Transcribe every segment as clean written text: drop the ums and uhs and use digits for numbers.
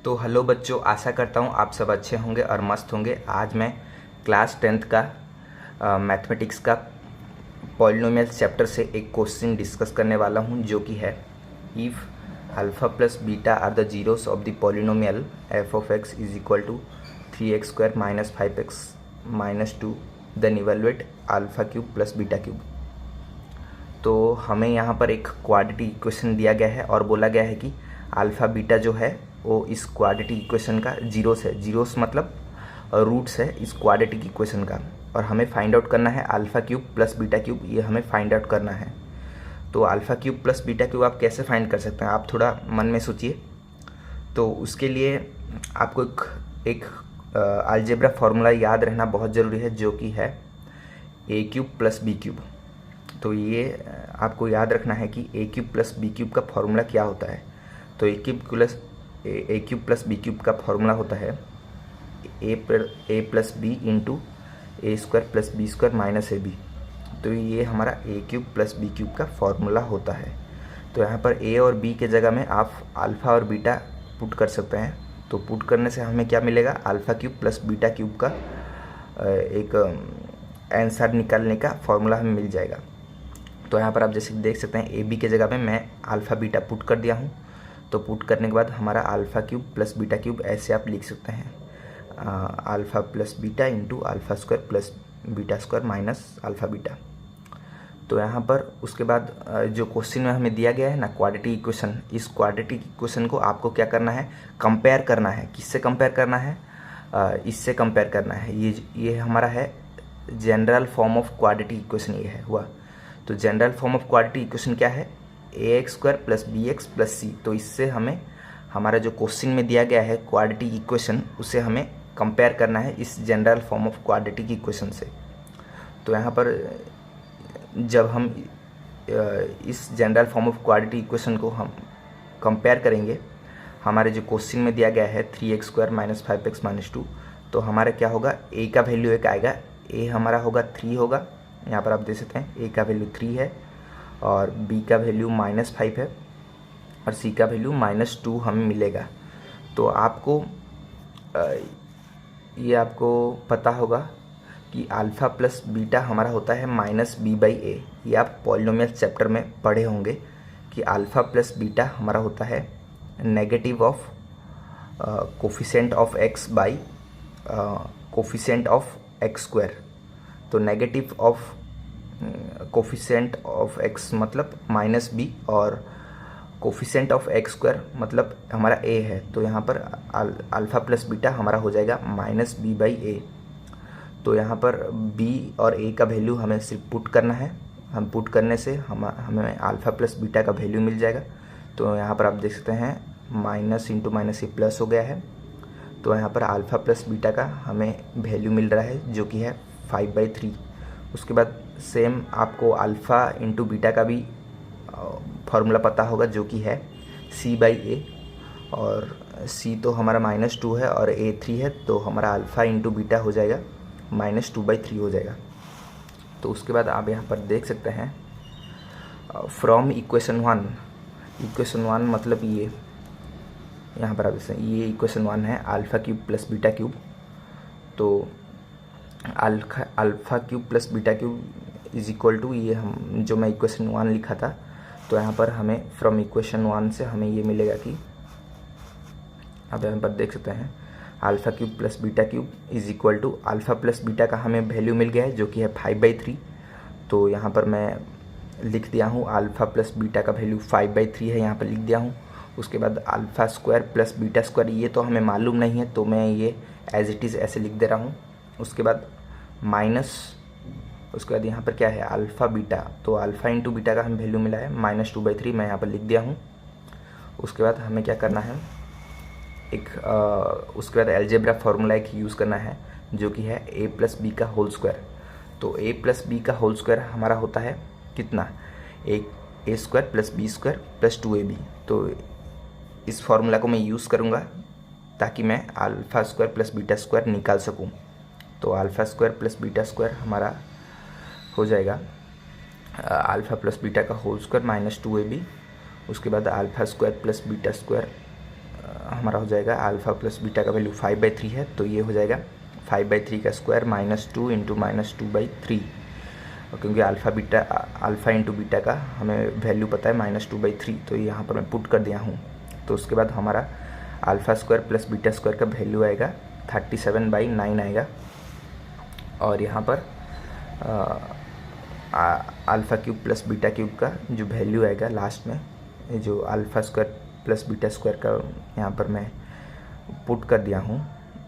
तो हेलो बच्चों, आशा करता हूँ आप सब अच्छे होंगे और मस्त होंगे। आज मैं क्लास 10th का मैथमेटिक्स का पॉलिनोमियल चैप्टर से एक क्वेश्चन डिस्कस करने वाला हूँ, जो कि है if alpha plus beta are the zeros of the polynomial F of X is equal to 3x² minus 5x minus 2 then evaluate alpha cube plus beta cube. तो हमें यहाँ पर एक क्वाड्रेटिक इक्वेशन दिया गया है और बोला गया है कि अल्फ़ा बीटा जो है वो इस क्वाड्रेटिक इक्वेशन का जीरोस है। जीरोस मतलब रूट्स है इस क्वाड्रेटिक इक्वेशन का, और हमें फाइंड आउट करना है alpha cube plus beta cube. ये हमें फाइंड आउट करना है। तो alpha cube plus beta cube आप कैसे फाइंड कर सकते हैं, आप थोड़ा मन में सोचिए। तो उसके लिए आपको एक अलजेब्रा फार्मूला याद रहना बहुत ज़रूरी है, जो कि है a cube plus b cube. तो ये आपको याद रखना है कि a cube plus b cube का फॉर्मूला क्या होता है। तो a cube plus b cube का फॉर्मूला होता है a plus b into a square plus b square minus a b. तो ये हमारा a cube plus b cube का फॉर्मूला होता है। तो यहाँ पर ए और बी के जगह में आप अल्फ़ा और बीटा पुट कर सकते हैं। तो पुट करने से हमें क्या मिलेगा, alpha cube plus beta cube का एक आंसर निकालने का फॉर्मूला हमें मिल जाएगा। तो यहाँ पर आप जैसे देख सकते हैं ए बी के जगह में मैं अल्फ़ा बीटा पुट कर दिया हूँ। तो पुट करने के बाद हमारा alpha cube plus beta cube ऐसे आप लिख सकते हैं, alpha plus beta into alpha square plus beta square minus alpha beta. तो यहाँ पर उसके बाद जो क्वेश्चन में हमें दिया गया है ना क्वाड्रेटिक इक्वेशन, इस क्वाड्रेटिक इक्वेशन को आपको क्या करना है, कंपेयर करना है। किससे कंपेयर करना है, इससे कंपेयर करना है। ये हमारा है general form of quadratic equation, ये है हुआ। तो general form of quadratic equation क्या है, ax² plus bx plus c। तो इससे हमें हमारा जो क्वेश्चन में दिया गया है क्वाड्रेटिक इक्वेशन, उसे हमें कंपेयर करना है इस general form of quadratic equation से। तो यहाँ पर जब हम इस general form of quadratic equation को हम कंपेयर करेंगे, हमारे जो क्वेश्चन में दिया गया है 3x² माइनस 5x माइनस 2, तो हमारा क्या होगा, a का वैल्यू एक आएगा, a हमारा होगा 3 होगा। यहाँ पर आप देख सकते हैं a का वैल्यू 3 है और b का वैल्यू -5 है और c का वैल्यू -2 हमें मिलेगा। तो आपको ये आपको पता होगा कि अल्फ़ा प्लस बीटा हमारा होता है -b/a। ये आप पॉलिनोमियल चैप्टर में पढ़े होंगे कि अल्फ़ा प्लस बीटा हमारा होता है negative of coefficient of x by coefficient of x²। तो negative of coefficient of x मतलब -b और कोफिशिएंट ऑफ x² मतलब हमारा a है। तो यहाँ पर अल्फ़ा प्लस बीटा हमारा हो जाएगा -b/a। तो यहाँ पर b और a का वैल्यू हमें सिर्फ पुट करना है। हम पुट करने से हमें अल्फ़ा प्लस बीटा का वैल्यू मिल जाएगा। तो यहाँ पर आप देख सकते हैं माइनस इंटू माइनस ये प्लस हो गया है। तो यहाँ पर अल्फ़ा प्लस बीटा का हमें वैल्यू मिल रहा है, जो कि है 5/3। उसके बाद सेम आपको अल्फ़ा इंटू बीटा का भी फार्मूला पता होगा, जो कि है c/a। और c तो हमारा -2 है और a 3 है, तो हमारा अल्फ़ा इंटू बीटा हो जाएगा -2/3 हो जाएगा। तो उसके बाद आप यहाँ पर देख सकते हैं फ्रॉम इक्वेशन 1 मतलब ये यहाँ पर आप ये इक्वेशन 1 है alpha cube plus beta cube. तो alpha cube plus beta cube is equal to ये हम जो मैं इक्वेशन 1 लिखा था। तो यहाँ पर हमें फ्रॉम इक्वेशन 1 से हमें ये मिलेगा कि आप यहाँ पर देख सकते हैं alpha cube plus beta cube is equal to alpha plus beta का हमें वैल्यू मिल गया है, जो कि है 5/3। तो यहाँ पर मैं लिख दिया हूँ अल्फ़ा प्लस बीटा का वैल्यू 5/3 है, यहाँ पर लिख दिया हूँ। उसके बाद alpha square plus beta square ये तो हमें मालूम नहीं है, तो मैं ये एज इट इज़ ऐसे लिख दे रहा हूँ। उसके बाद उसके बाद यहाँ पर क्या है अल्फ़ा बीटा, तो अल्फ़ा इंटू बीटा का हमें वैल्यू मिला है -2/3, मैं यहाँ पर लिख दिया हूँ। उसके बाद हमें क्या करना है, उसके बाद अलजेब्रा फार्मूला एक यूज़ करना है, जो कि है a प्लस बी का होल स्क्वायर। तो a प्लस बी का होल स्क्वायर हमारा होता है कितना, a² plus b² plus 2ab। तो इस फार्मूला को मैं यूज़ करूँगा ताकि मैं alpha square plus beta square निकाल सकूँ। तो alpha square plus beta square हमारा हो जाएगा अल्फ़ा प्लस बीटा का होल स्क्वायर -2ab। उसके बाद alpha square plus beta square हमारा हो जाएगा अल्फ़ा प्लस बीटा का वैल्यू 5/3 है, तो ये हो जाएगा 5/3 का स्क्वायर -2 इंटू -2/3, क्योंकि अल्फ़ा इंटू बीटा का हमें वैल्यू पता है -2/3, तो यहाँ पर मैं पुट कर दिया हूँ। तो उसके बाद हमारा alpha square plus beta square का वैल्यू आएगा 37/9 आएगा। और यहाँ पर alpha cube plus beta cube का जो वैल्यू आएगा लास्ट में, जो alpha square plus beta square का यहाँ पर मैं पुट कर दिया हूँ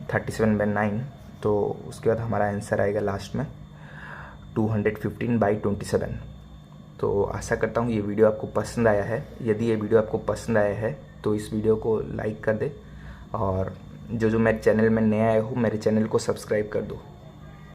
37/9, तो उसके बाद हमारा आंसर आएगा लास्ट में 215/27। तो आशा करता हूँ ये वीडियो आपको पसंद आया है। यदि ये वीडियो आपको पसंद आया है तो इस वीडियो को लाइक कर दे, और जो मेरे चैनल में नया आए हो मेरे चैनल को सब्सक्राइब कर दो।